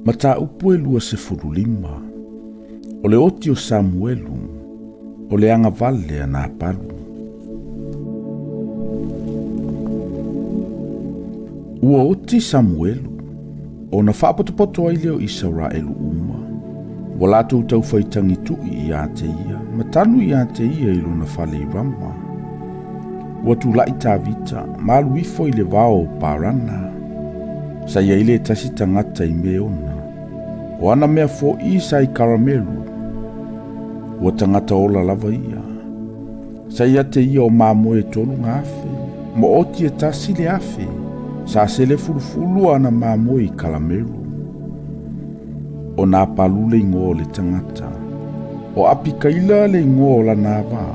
Mata upu e lua se furulima. O le oti o Samuelu. O le anga vale ana palu. Ua oti Samuelu. O na whapotopoto ai leo Israelu uma. Walatou tau whaitangi tui i a te ia. Matanu i a te ia ilo na whale rama. Ua tu lai tā vita. Malu ifo i le vao parana. Sa ia ile tasi tangata i meona. O ana mea fo i sa i karamelu. Ua tangata ola lava ia. Sa ia te ia o mamoe tolu ngafe. Mo oti e tasi le afe. Sa sele fulufulu ana mamoe i karamelu. O nā palu le ingo le tangata. O apikaila le ingo la nava.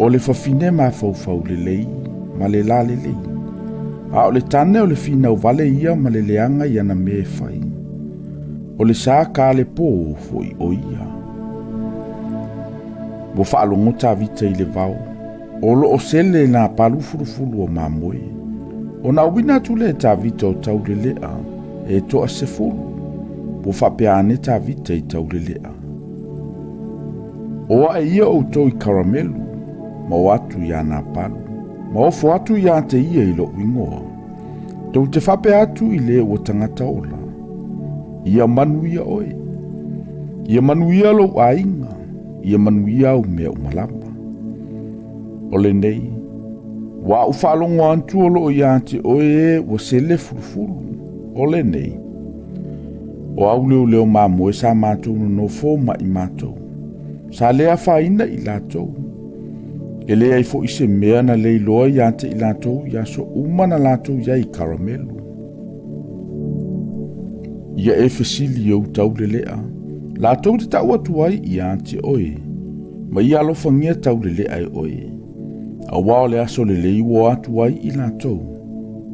O le fafine ma faufau le lei. Ma le la le lei. A o le tane o le fina o vale ia ma le leanga i ana me fai. O le sa ka le po fo i o ia. Bo whaalongo tā vita i le vau. O lo o sele nā palu furufulu o mamoe. O na wina tu le tā vita o tau le lea. E toa se fulu. Bo whapeane tā vita i tau le lea. O a ia o tau i karamelu. Ma o atu i ana palu. Ma ofo atu i a te ia i lo ingoa. Tau te whape atu i le o tangata ola. Ia manuia oe. Ia manuia lo ainga. Ia manuia o mea umalama. O le nei. Wa u whalongo antu o lo i a te oe e o sele furufuru. O le nei. O au leo mamoe sa mātou no fō ma i mātou. Sa lea whaina i lātou. E lea i fo i se mea na lei loa i ante i lātou i aso umana lātou ia i karamelu. Ia e fesili au tau le lea. Lātou te tau atu ai i ante oe. Ma i alofangia tau le lea e oe. A wao le aso le lei wo atu ai i lātou.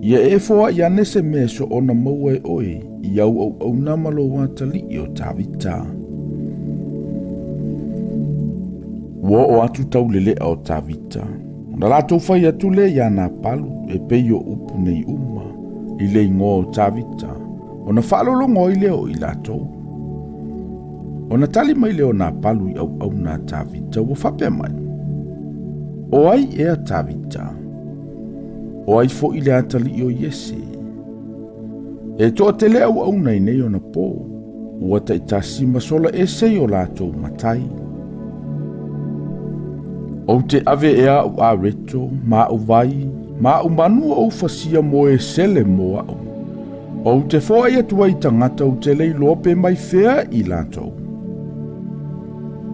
Ia e foa i ane se mea so ona maua e oe. I au namalo watali i o tāwita. Wo o atu tau le lea o tāwita. Na lātou whai atu le i ana palu e pei o upu nei uma. I le ingo o tāwita. O na whaalolongo i leo i lātou. O na tali mai leo nā palu i au nā tāwita. Wo whapea mai. O ai e a tāwita. O ai fo i le atali i o Yese. E toa te lea au nei nei o na pō. Ua ta itasi masola e sei o lātou matai. O te ave e au a reto, ma au vai, ma au manu au fasia mo e sele mo au. O te foa i atua i tangata o te lei lope mai fea i lātou.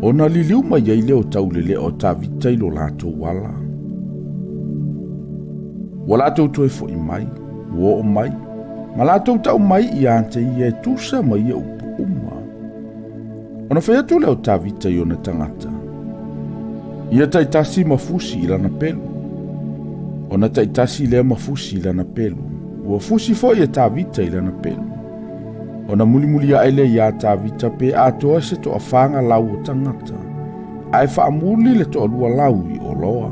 O na liliu mai ai leo tau lele o tā vita i lo lātou wala. Wa lātou toe fo i mai, wo o mai. Ma lātou tau mai i ante i e tusa mai e upu uma. O na whea tu leo tā vita i o na tangata. Ia taitasi mafusi i lana pelu. O na taitasi lea mafusi i lana pelu. Ua fusi fo i e tā vita i lana pelu. O na mulimuli a ele i a tā vita pe a toa se to a whanga lau o tangata. Ai whaamuli le to a lua lau i o loa.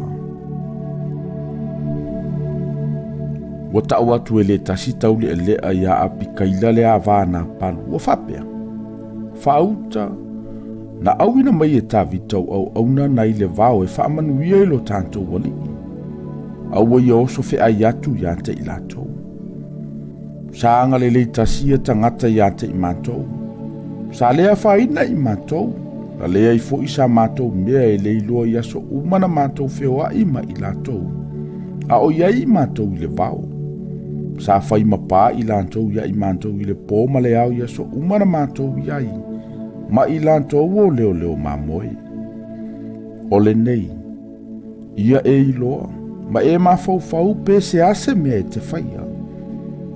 Wa tau atu e le tasi tauli e lea i a api kaila le a vāna palu. Wa whapea. Whauta. Na auina mai e tā vitau au auna nai le vau e whaamanuia i lo tātou wali. Aua i oso fe ai atu i ate i lātou. Saanga le le tasia tangata i ate i mātou. Sa lea whaina i mātou. La lea i fo i sa mātou mea e le iloa i aso umana mātou feo a ima i lātou. A o iai i mātou i le vau. Sa whai mapā i lātou ia i mātou i le pōma le au i aso umana mātou iai. Ma i lātou o leo leo mamoe. O le nei. Ia e iloa. Ma e mawhau pe se ase mea e te whaia.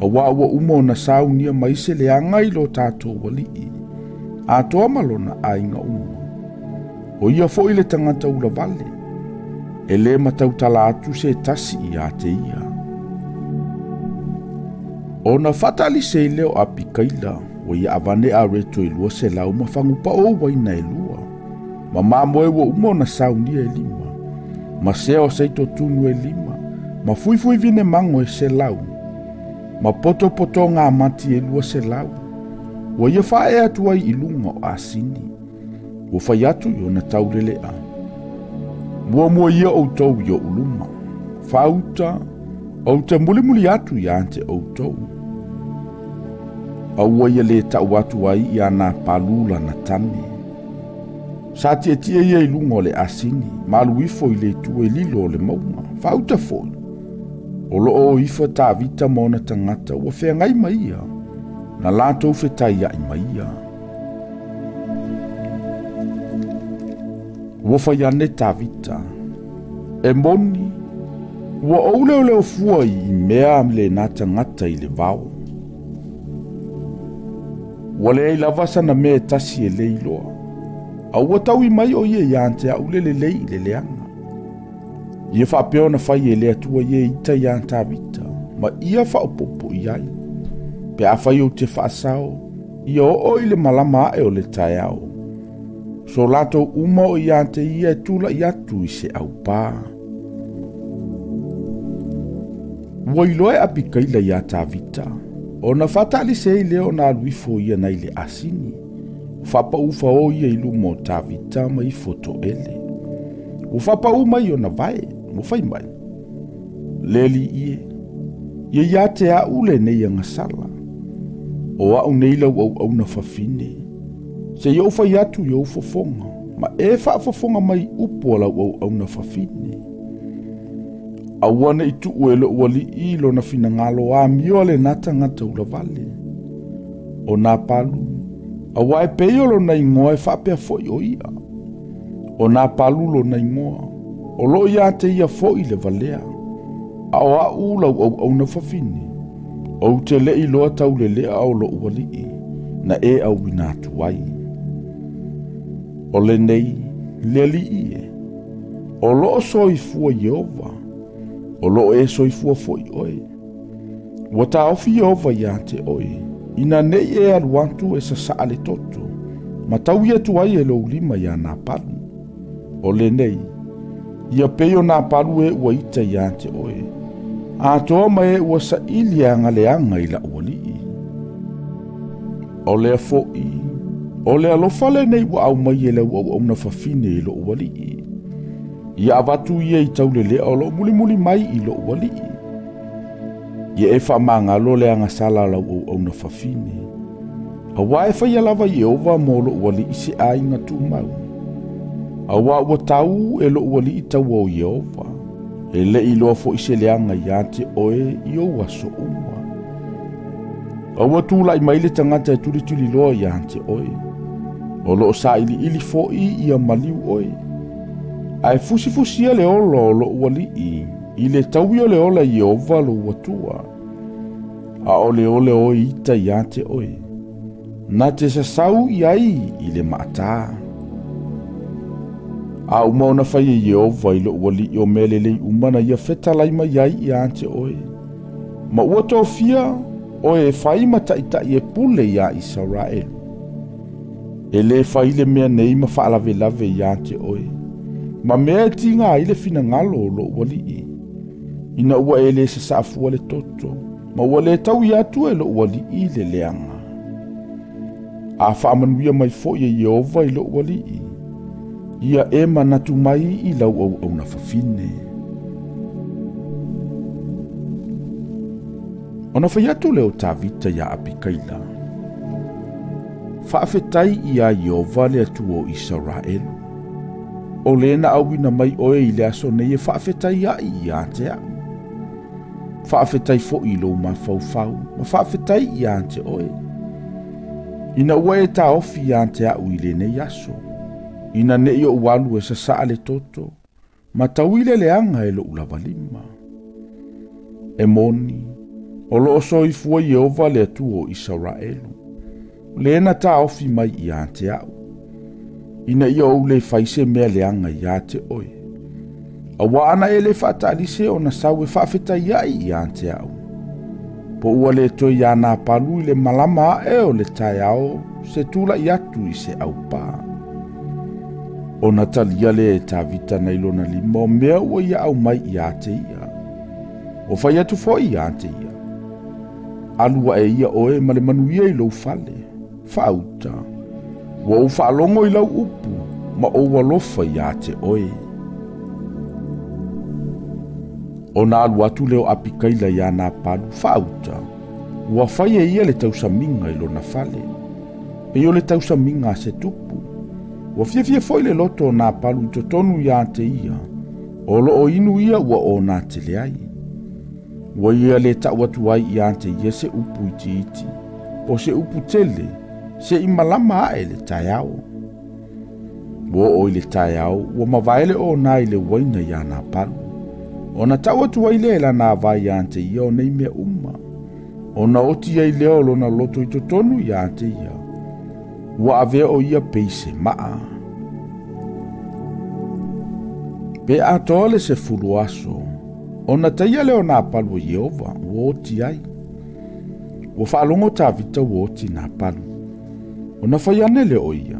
A wawa umo na saunia mai se le angai lo tātou wali i. A toa malona a inga umo. O ia fo i le tangata ula vale. E le matau tala atu se tasi i a te ia. O na fatali se leo api kaila. O ia avane a reto i lua se lau ma whangu pa o waina e lua. Ma mamoe wa umo na saunia e lima. Ma seo seito tunu e lima. Ma fui vine mango e se lau. Ma poto ngā mati e lua se lau. Ua ia whae atu ai ilunga o asini. Ua whai atu i ona taurelea. Mua ia outou i o uluma. Whauta, au te muli atu i ante outou. Aua ia le tau atu ai i ana palula na tane. Sa tia ia ilunga o le asini, maluifo i le tua i lilo o le maunga. Whauta foi. O loo ifa ta vita mona tangata ua Feagai maia. Na latou fetai ai maia. Ua whai ane ta vita. E moni. Ua oule o leo fua i mea le na tangata i le vau. Ua le ai lavasa na mea tasi e leiloa. Aua tau i mai o ie iante au le lei i le leanga. Ia whapeo na whai e lea tua ie ita ianta vita. Ma ia whaopopo i ai. Pe a whai o te whaasao. Ia o i le malama ae o le tae au. So lato uma o iante ia e tula i atu i se au pā. Ua iloe api kaila iata vita. O na whatali se i leo na aluifo ia nei le asini. Whapa ufa o ia ilu mo ta vita mai foto ele. Whapa umai o na vai, mo whai mai. Leli ie. Ia ia te a ule nei anga sala. O au nei lau au na whawhine. Se iau whai atu iau whafonga. Ma e whafonga mai upo lau au na whawhine. Awana i tu uelo uali i lo na fina ngalo a mio le nata ngata ula vale. O na palu. Awa e peiolo na ingoa e whapea foi o ia. O na palulo na ingoa. O lo ia te ia foi le valea. Ao a ula au na whawhine. O te le i loa tau le lea o lo uali i. Na e au wina tuai. O le nei, le li i e. O lo soi fua Jehova. O lo e soi fua foi oe. Wata ofi Jehova ia te oe. Ina nei e aluantu e sa saa le toto. Ma tau ia tuai e lo ulima ia nā palu. O le nei, ia peio nā palu e ua ita ia te oe. A toa ma e ua sa ili anga le anga i la uali i. O le a foi, o le alofale nei ua au mai e le au na whawhine i lo uali i. Ia avatu ia i tau le lea o lo muli mai i lo uali i. Ia e whamanga lo le anga sala lau au na whawhine. Awa e whai alawa Jehova mo lo uali i se a inga tu mau. Awa ua tau e lo uali i tau au Jehova. E le i loa fo i se leanga i ate oe i o waso uma. Awa tūla i maile tangata e tuli loa i ate oe. O lo sa ili fo i a maliu oe. Ai fusi le olo lo uali i le tau i le ola Jehova lo watua. A ole o ita i ate oe. Na te sasau i ai i le maata. A umau na whai e Jehova i lo uali i o melelei umana ia whetalai mai ai i ate oe. Ma ua tōwhia oe e whai mataita i e pule i a Israel. E le whai le mea nei ma whaalave i ate oe. Ma mea tinga i le fina ngalo lo uali i. Ina ua e le se saafua le toto. Ma ua le tau i atu e lo uali i le leanga. A whaamanuia mai fo i Jehova i lo uali i. Ia e manatu mai i lau au na whawhine. Ona whai atu leo tā vita ia api kaila. Whaafetai i a Jehova le atu o Israelu. O le na awina mai oe i le aso nei e whaafetai ai i ante au. Whaafetai fo i lo ma fau, ma whaafetai i ante oe. Ina ua e ta ofi i ante au i le nei aso. Ina ne i o ualu e sa saa le toto, ma tauile le anga e lo ulawa lima. E moni, o lo oso i fua Jehova le atu o Israelu. Le na ta ofi mai i ante au. Ina ia o le faise mea leanga i ate oe. Awa ana e le whaatalise o na sau e whaafeta iai i ante au. Po ua le toi ia nā palu i le malama e o le tae ao se tula i atu i se au pā. O na talia le e tā vita na ilona lima o mea ua ia au mai i ate ia. O whai atu fo i ate ia. Alua e ia oe ma le manuia i lo fale. Fauta, wa u whaalongo I lau upu, ma o walofa ia te oe. O nā alu atu leo apikaila ia nā palu, fauta, ua whaia ia le tausaminga I lona fale. E o le tausaminga se tupu, ua fia foi le loto nā palu I totonu ia te ia, o lo o inu ia ua o nā te leai. Ua ia le tau atu ai ia te ia se upu iti iti, po se upu tele, se I malama ae le taiao. Ua o I le taiao, ua mawaele o nā I le waina ia nā palu. O na tau atu ai le la nā vai ia te ia o nei mea uma. O na oti ai leo lo na loto I totonu ia te ia. Ua avea o ia peise maa. Pe atoa le se fulu aso. O na taia leo nā palu o Yehova, ua oti ai. Ua whaalongo tā vita ua oti nā palu. O na whaiane le o ia.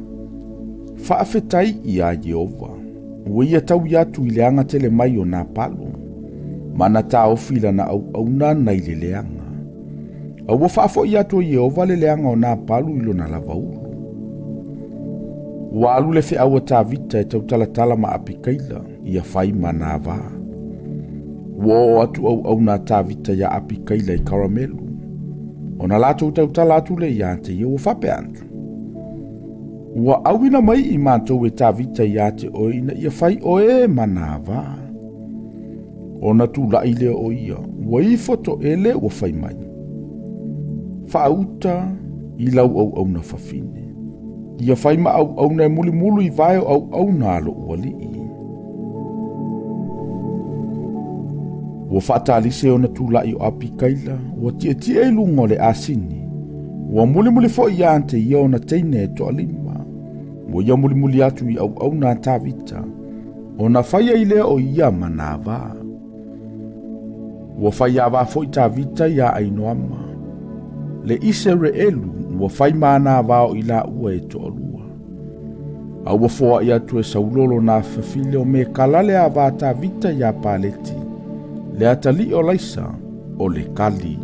Whaafetai ia Yehova. Ua ia tau iatu I leanga tele mai o nā palu. Mana tā ofila na au nā nei le leanga. Au ua whaafo iatu o Yehova le leanga o nā palu ilo na lavaulu. Ua alu le fe aua tā vita e tau talatala ma apikaila ia whai ma nā vā. Ua o atu au nā tā vita ia apikaila I karamelu. O na lātou tau tala atu le ia te ia ua whape antu. Ua auina mai I mātou e tā vita ia te oina ia whai oe ma nā vā. O na tū lai leo o ia, ua I foto ele ua whai mai. Whaauta I lau au na whawhine. Ia whai ma au na muli mulu I vai au na alo ua lii. Ua whaatalise o na tū lai o apikaila, ua tia e lungo le asini. Ua muli fo ia ante ia o na teine e toa lima. Ua ia muli atu I au na tāvita. O na whaia I lea o ia manava. Ua whaia wā fo I tāvita ia ainoama. Le ise re elu, ua whai mana wā o I la ua e toa lua. A ua foa ia tu e saulolo na whawhile o me kalale a wā tāvita ia pāleti. Le atali o laisa o le kali.